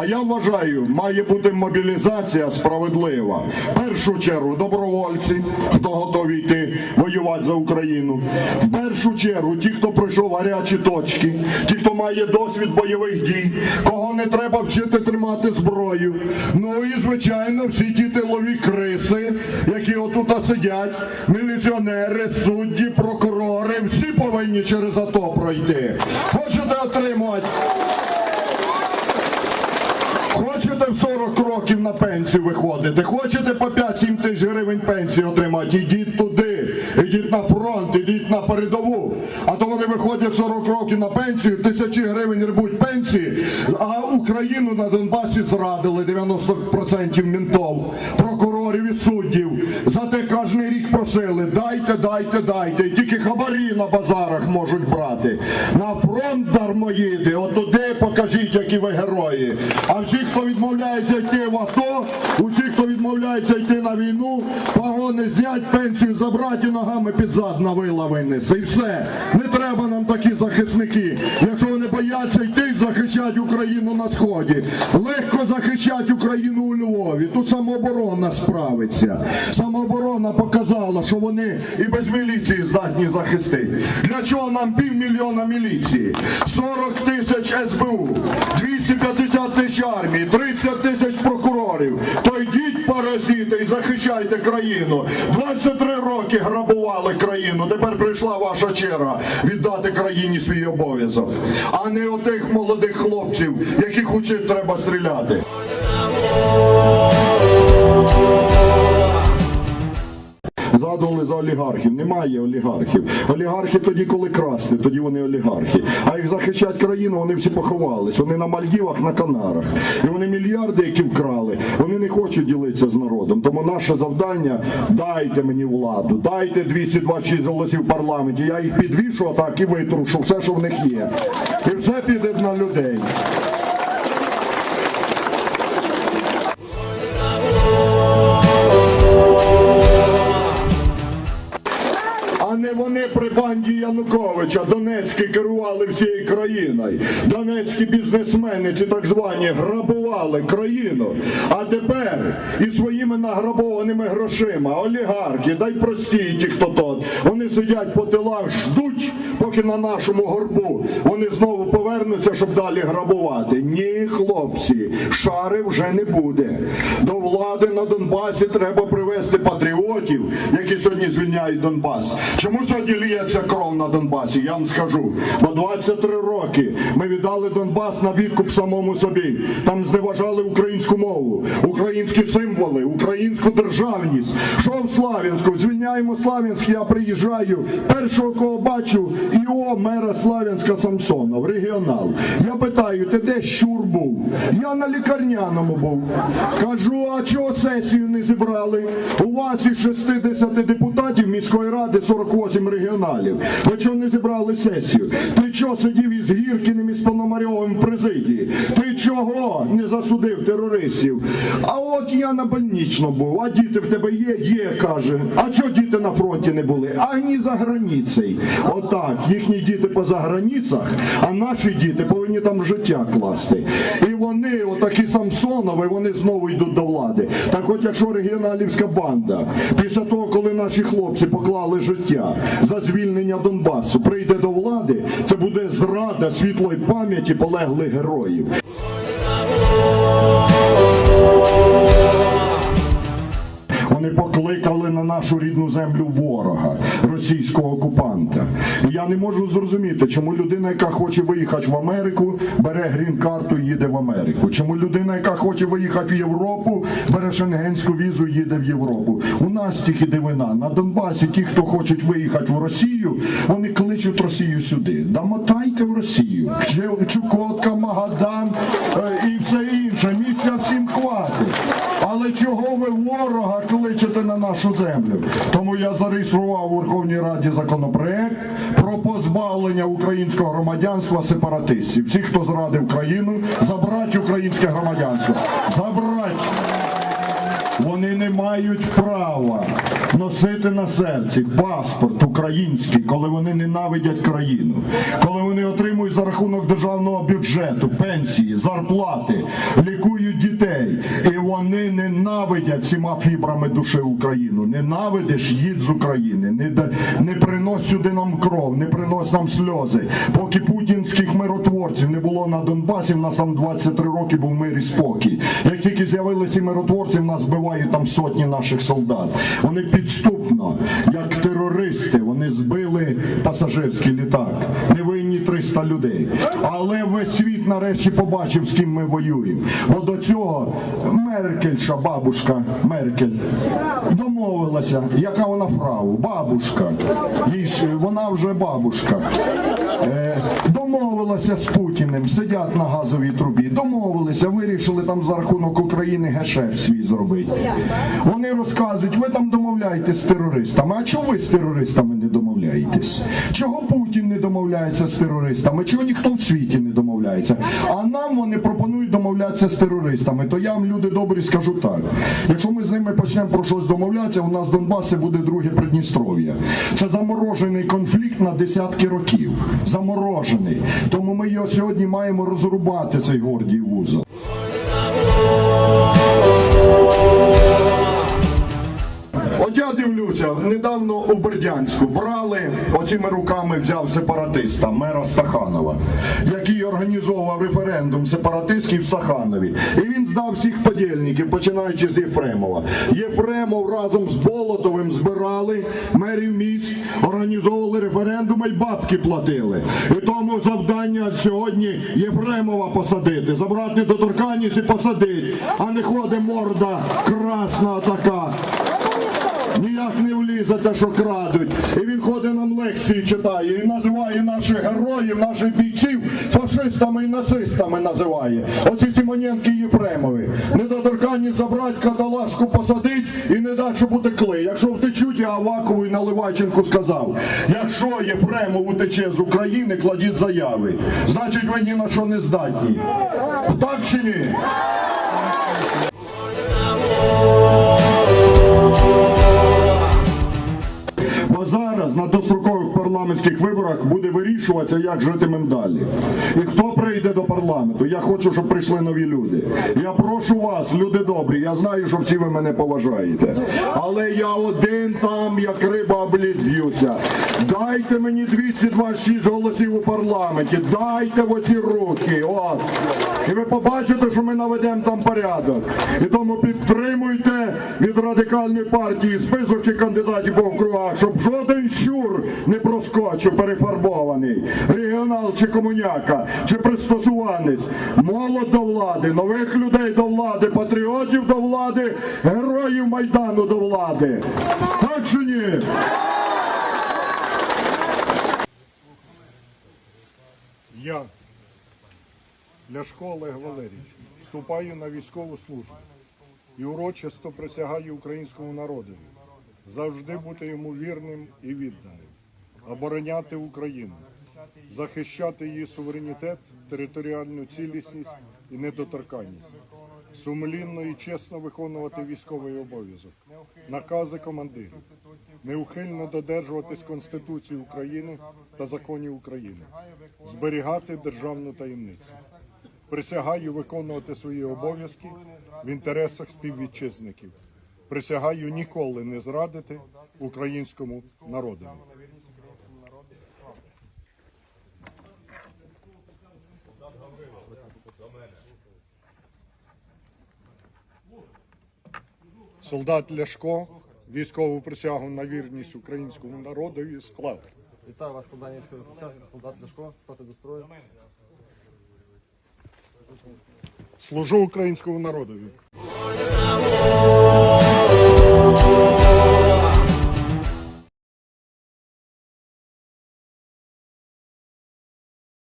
А я вважаю, має бути мобілізація справедлива. В першу чергу добровольці, хто готові йти воювати за Україну. В першу чергу ті, хто пройшов гарячі точки, ті, хто має досвід бойових дій, кого не треба вчити тримати зброю. Ну і, звичайно, всі ті тилові криси, які отут сидять, міліціонери, судді, прокурори, всі повинні через АТО пройти. Хочете отримувати? Хочете в 40 років на пенсію виходити? Хочете по 5-7 тисяч гривень пенсії отримати? Ідіть туди, ідіть на фронт, ідіть на передову. А то вони виходять 40 років на пенсію, тисячі гривень рибуть пенсії, а Україну на Донбасі зрадили 90% ментов, прокурорів і суддів. Зате кожен рік просили: дайте, дайте, дайте. І тільки хабарі на базарах можуть брати. На фронт дармоїди, отуди покажіть, які ви герої. А всі, хто відмовляється йти в АТО, усі, хто відмовляється йти на війну, погони знять, пенсію забрати і ногами під зад на вила винесе. І все. Не треба нам такі захисники. Якщо вони бояться йти і захищати Україну на Сході. Легко захищати Україну у Львові. Тут самооборона справиться. Самооборона показала, що вони і без міліції здатні захистити. Для чого нам 500 000 міліції? 40 тисяч СБУ, 250 тисяч армії, 30 тисяч прокурорів. То йдіть, паразити, і захищайте країну. 23 роки грабували країну. Тепер прийшла ваша черга віддати країні свій обов'язок. А не отих молодих хлопців, яких учить треба стріляти. Згадували за олігархів. Немає олігархів. Олігархи тоді, коли красти, тоді вони олігархи. А як захищать країну, вони всі поховались. Вони на Мальдівах, на Канарах. І вони мільярди, які вкрали, вони не хочуть ділитися з народом. Тому наше завдання – дайте мені владу, дайте 226 голосів в парламенті. Я їх підвішу так і витрушу все, що в них є. І все піде на людей. Не вони при банді Януковича Донецькі керували всією країною. Донецькі бізнесмени, ці так звані, грабували країну. А тепер і своїми награбованими грошима олігархи, дай прості ті, хто тут, вони сидять по тилах, ждуть, поки на нашому горбу вони знову повернуться, щоб далі грабувати. Ні, хлопці, шари вже не буде. До влади на Донбасі треба привести патріотів, які сьогодні звільняють Донбас. Чому сьогодні ліється кров на Донбасі? Я вам скажу. Бо 23 роки ми віддали Донбас на відкуп самому собі. Там зневажали українську мову, українські символи, українську державність. Що в Слов'янську? Звільняємо Слов'янськ, я приїжджаю. Першого, кого бачу, ІО мера Слов'янська Самсонов, регіонал. Я питаю: ти де Щур був? Я на лікарняному був. Кажу: а чого сесію не зібрали? У вас із 60 депутатів міської ради 48 регіоналів. Ви чого не зібрали сесію? Ти чого сидів із Гіркіним і з Пономарьовим в президії? Ти чого не засудив терористів? А от я на больничному був. А діти в тебе є? Є, каже. А чого діти на фронті не були? А ні за границею. Отак, їхні діти поза границях, а наші діти повинні там життя класти. І вони, отакі Самсонови, вони знову йдуть до влади. Так от якщо регіоналівська банда, після того, коли наші хлопці поклали життя за звільнення Донбасу, прийде до влади, це буде зрада світлої пам'яті полеглих героїв. Вони покликали на нашу рідну землю ворога, російського окупанта. І я не можу зрозуміти, чому людина, яка хоче виїхати в Америку, бере грін-карту і їде в Америку. Чому людина, яка хоче виїхати в Європу, бере шенгенську візу і їде в Європу. У нас тільки дивина. На Донбасі ті, хто хочуть виїхати в Росію, вони кличуть Росію сюди. Да мотайте в Росію. Чукотка, Магадан і все інше. Місця всім хватить. Але чого ви ворога кличете на нашу землю? Тому я зареєстрував у Верховній Раді законопроект про позбавлення українського громадянства сепаратистів. Всі, хто зрадив країну, забрати українське громадянство. Забрати. Вони не мають права. носити на серці паспорт український, коли вони ненавидять країну, коли вони отримують за рахунок державного бюджету пенсії, зарплати, лікують дітей, і вони ненавидять всіма фібрами душі Україну. Ненавидиш, їдь з України, не принось сюди нам кров, не принось нам сльози. Поки путінських миротворців не було на Донбасі, в нас там 23 роки був мир і спокій. Як тільки з'явилися миротворці, в нас збивають там сотні наших солдат. Вони підступно, як терористи, вони збили пасажирський літак. Невинні 300 людей. Але весь світ нарешті побачив, з ким ми воюємо. Бо до цього Меркельша, бабушка Меркель, домовилася, яка вона фрау, бабушка. Вона вже бабушка. Домовилася з Путіним, сидять на газовій трубі, домовилися, вирішили там за рахунок України гешеф свій зробити. Вони розказують, ви там домовляєтесь з терористами. А чого ви з терористами не домовляєтесь? Чого Путін не домовляється з терористами? Чого ніхто в світі не домовляється? А нам вони пропонують домовлятися з терористами. То я вам, люди добрі, скажу так. Якщо ми з ними почнемо про щось домовлятися, у нас в Донбасі буде друге Придністров'я. Це заморожений конфлікт на десятки років. Заморожений. Тому ми його сьогодні маємо розрубати, цей гордій вузол. От я дивлюся, недавно у Бердянську брали, оціми руками взяв сепаратиста, мера Стаханова, який організовував референдум сепаратистський в Стаханові. І він здав всіх подільників, починаючи з Єфремова. Єфремов разом з Болотовим збирали мерів міст, організовували референдуми і бабки платили. І тому завдання сьогодні Єфремова посадити, забрати недоторканність і посадити, а не ходить морда красна така. Ніяк не влізе те, що крадуть. І він ходить нам лекції читає і називає наших героїв, наших бійців фашистами і нацистами називає. Оці Симоненки і Єфремови. Недоторканність забрати, каталажку посадить і не дати, щоб утекли. Якщо втечуть, я Авакову і Наливайченку сказав, якщо Єфремов утече з України, кладіть заяви. Значить, ви ні на що не здатні. Так чи ні? Бо зараз на дострокових парламентських виборах буде вирішуватися, як житимемо далі. І хто прийде до парламенту. Я хочу, щоб прийшли нові люди. Я прошу вас, люди добрі, я знаю, що всі ви мене поважаєте. Але я один там, як риба об лід б'юся. Дайте мені 226 голосів у парламенті. Дайте в оці руки. От. І ви побачите, що ми наведемо там порядок. І тому підтримуйте від Радикальної партії список і кандидатів по округах, щоб жоден щур не проскочив перефарбований. Регіонал чи комуняка, чи пристосуванець. Молодь до влади, нових людей до влади, патріотів до влади, героїв Майдану до влади. Так чи ні? Я, Ляшко Олег Валерійович, вступаю на військову службу і урочисто присягаю українському народові завжди бути йому вірним і відданим, обороняти Україну, захищати її суверенітет, територіальну цілісність і недоторканність, сумлінно і чесно виконувати військовий обов'язок, накази командирів, неухильно додержуватись Конституції України та законів України, зберігати державну таємницю. Присягаю виконувати свої обов'язки в інтересах співвітчизників. Присягаю ніколи не зрадити українському народу. Солдат Ляшко військову присягу на вірність українському народові склав. Вітаю вас, складання військової присяги, солдат Ляшко, проти до строю. Служу українському народові.